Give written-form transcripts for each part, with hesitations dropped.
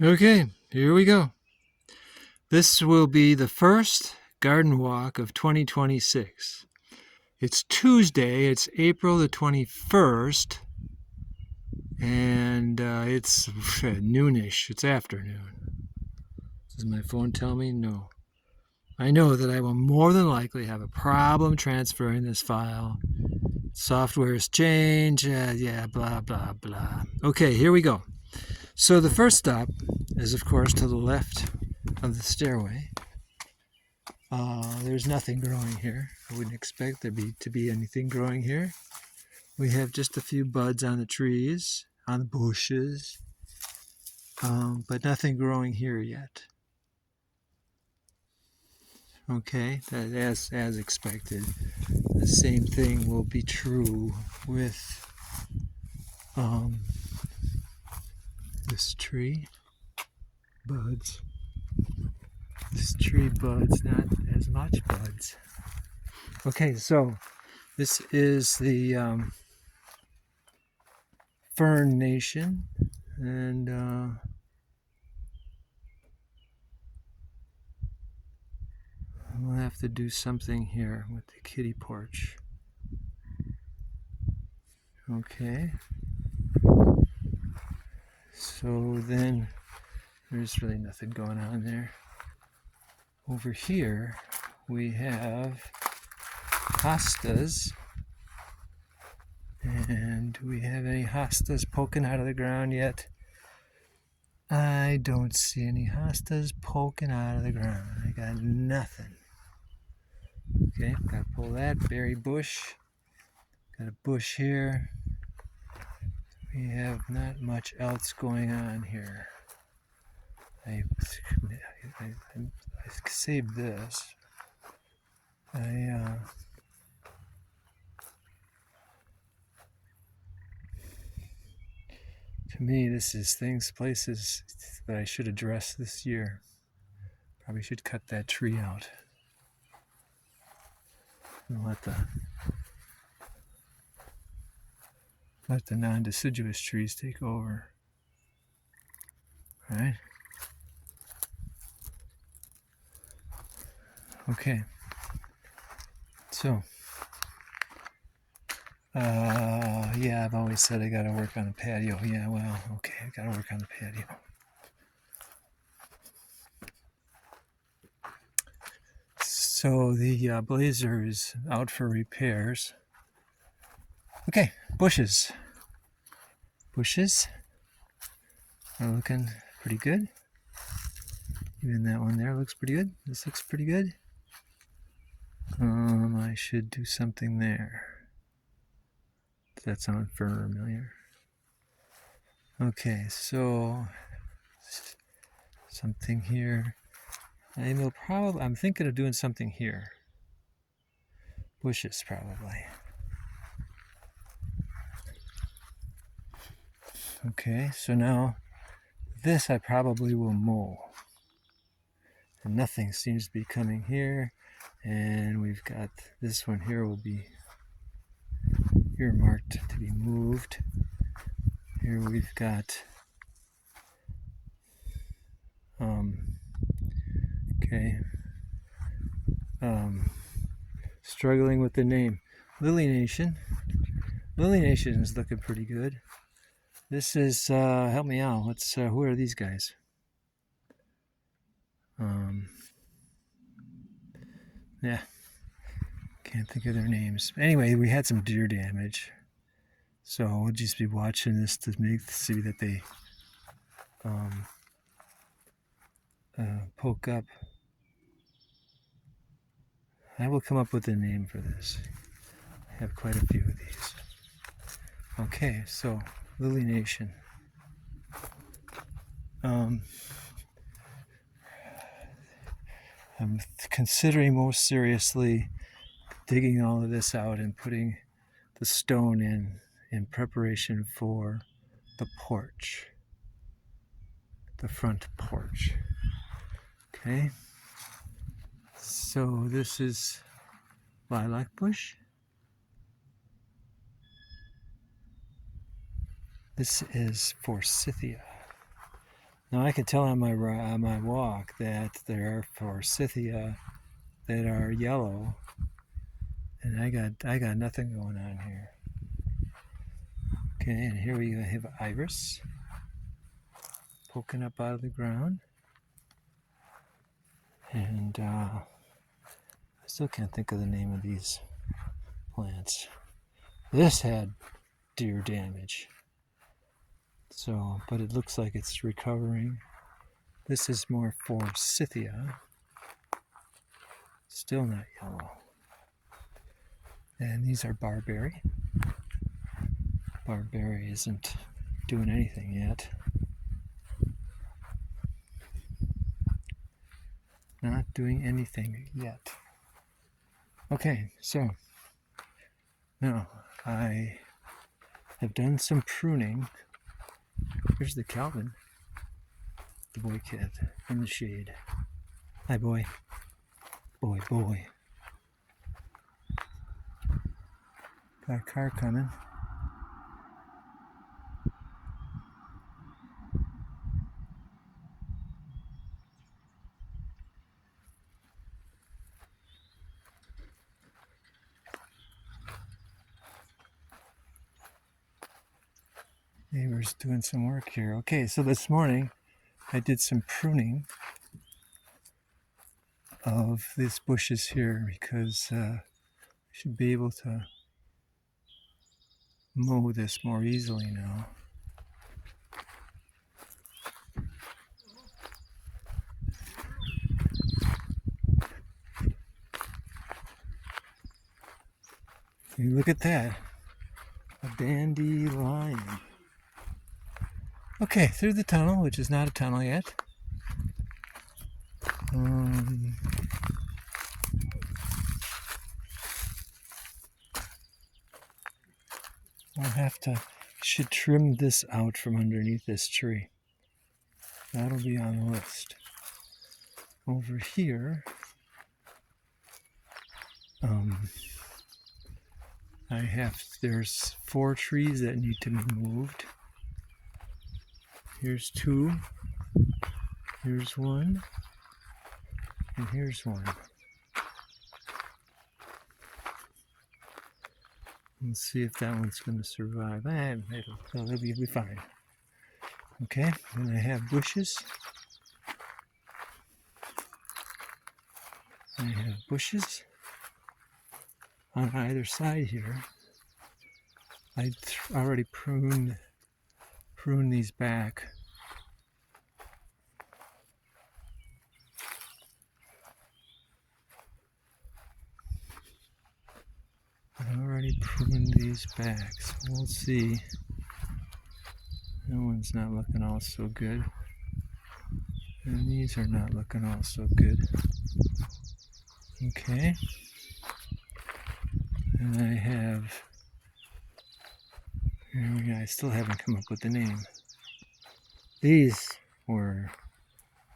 Okay, here we go. This will be the first garden walk of 2026. It's Tuesday, it's April the 21st, and it's noonish, it's afternoon. Does my phone tell me? No. I know that I will more than likely have a problem transferring this file. Software's change, blah, blah, blah. Okay, here we go. So the first stop is, of course, to the left of the stairway. There's nothing growing here. I wouldn't expect there to be anything growing here. We have just a few buds on the trees, on the bushes, but nothing growing here yet. Okay, that as expected. The same thing will be true with this tree. Buds. This tree buds, not as much buds. Okay, so this is the Fern Nation, and we'll have to do something here with the kitty porch. Okay. So then there's really nothing going on there. Over here we have hostas. And do we have any hostas poking out of the ground yet? I don't see any hostas poking out of the ground. I got nothing. Okay, gotta pull that berry bush. Got a bush here. We have not much else going on here. I saved this. To me, this is places that I should address this year. Probably should cut that tree out and let the non-deciduous trees take over. All right. Okay. So, yeah, I've always said I got to work on the patio. Yeah, well, okay, I got to work on the patio. So the Blazer is out for repairs. Okay, bushes. Bushes are looking pretty good. Even that one there looks pretty good. This looks pretty good. I should do something there. Does that sound familiar? Okay, so something here. I'm thinking of doing something here. Bushes, probably. Okay, so now this I probably will mow. And nothing seems to be coming here. And we've got this one here will be earmarked to be moved. Here we've got struggling with the name. Lily Nation. Lily Nation is looking pretty good. This is help me out. Who are these guys? Yeah, can't think of their names. Anyway, we had some deer damage, so we'll just be watching this to see that they poke up. I will come up with a name for this. I have quite a few of these. Okay, so Lily Nation. I'm considering most seriously digging all of this out and putting the stone in preparation for the porch, the front porch. Okay, so this is lilac bush. This is forsythia. Now I can tell on my walk that there are forsythia that are yellow, and I got nothing going on here. Okay, and here we have iris poking up out of the ground, and I still can't think of the name of these plants. This had deer damage, so but it looks like it's recovering. This is more forsythia, still not yellow. And these are barberry. Barberry isn't doing anything yet. Not doing anything yet. Okay, so now I have done some pruning. Here's the Calvin, the boy cat in the shade. Hi, boy. Boy, boy. Got a car coming. Neighbor's doing some work here. Okay, so this morning I did some pruning of these bushes here because I should be able to mow this more easily now. You look at that, a dandelion. Okay, through the tunnel, which is not a tunnel yet. Should trim this out from underneath this tree. That'll be on the list. Over here, there's 4 trees that need to be moved. Here's 2, here's 1, and here's 1. Let's see if that one's going to survive. It'll be fine. Okay, and I have bushes. I have bushes on either side here. I already pruned these back. I already pruned these back, so we'll see. That one's not looking all so good. And these are not looking all so good. Okay. And I have, here we go, I still haven't come up with the name. These were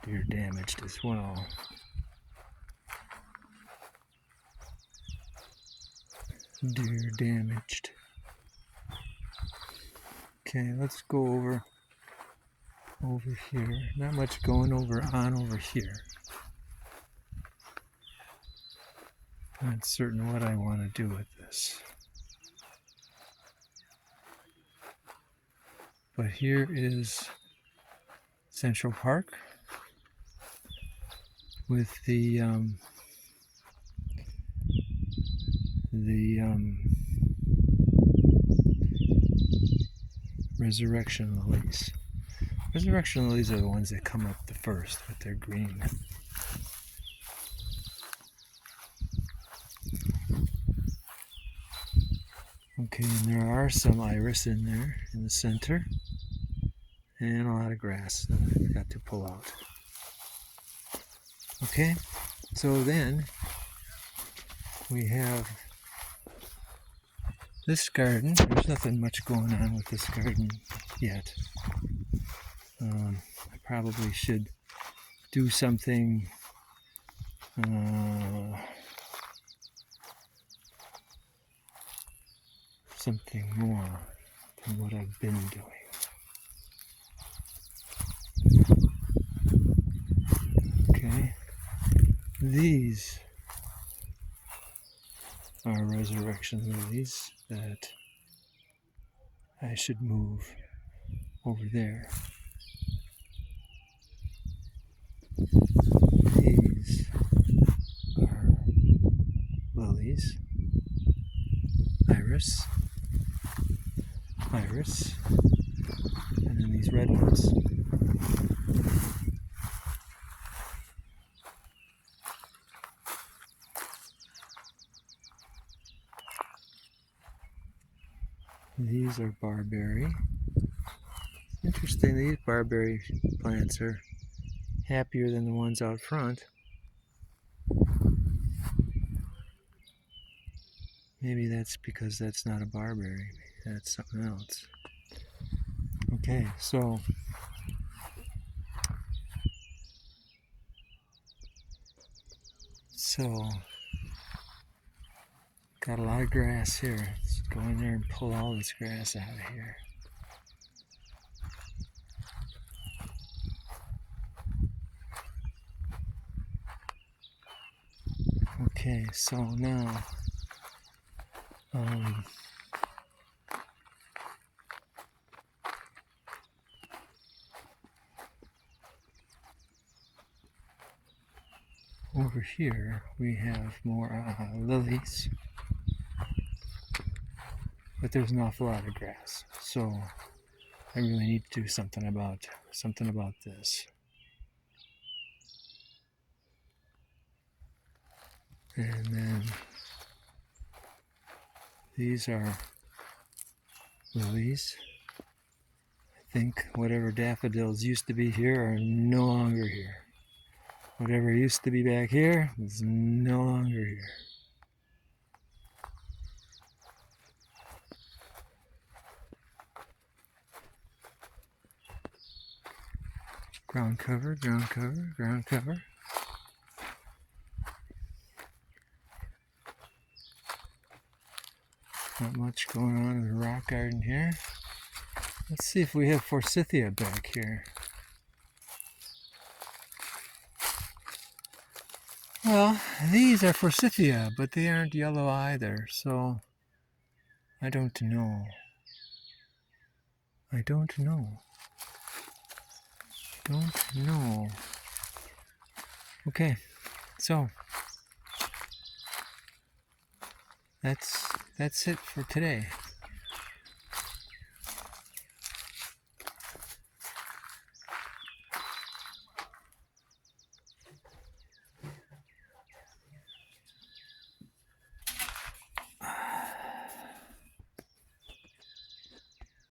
deer damaged as well. Deer damaged. Okay, let's go over here. Not much going on over here. Not certain what I want to do with this. But here is Central Park with the resurrection lilies. Resurrection lilies are the ones that come up the first with their green. Okay, and there are some iris in there in the center, and a lot of grass that I forgot to pull out. Okay, so then we have this garden. There's nothing much going on with this garden yet. I probably should do something more than what I've been doing. These are resurrection lilies that I should move over there. These are lilies, iris, and then these red ones. These are barberry. Interesting, these barberry plants are happier than the ones out front. Maybe that's because that's not a barberry. Maybe that's something else. Okay, so got a lot of grass here. Let's go in there and pull all this grass out of here. Okay, so now over here we have more lilies, but there's an awful lot of grass, so I really need to do something about this. And then these are lilies. I think whatever daffodils used to be here are no longer here. Whatever used to be back here is no longer here. Ground cover, ground cover, ground cover. Not much going on in the rock garden here. Let's see if we have forsythia back here. Well, these are forsythia, but they aren't yellow either, so I don't know. Don't know. Okay, so that's it for today.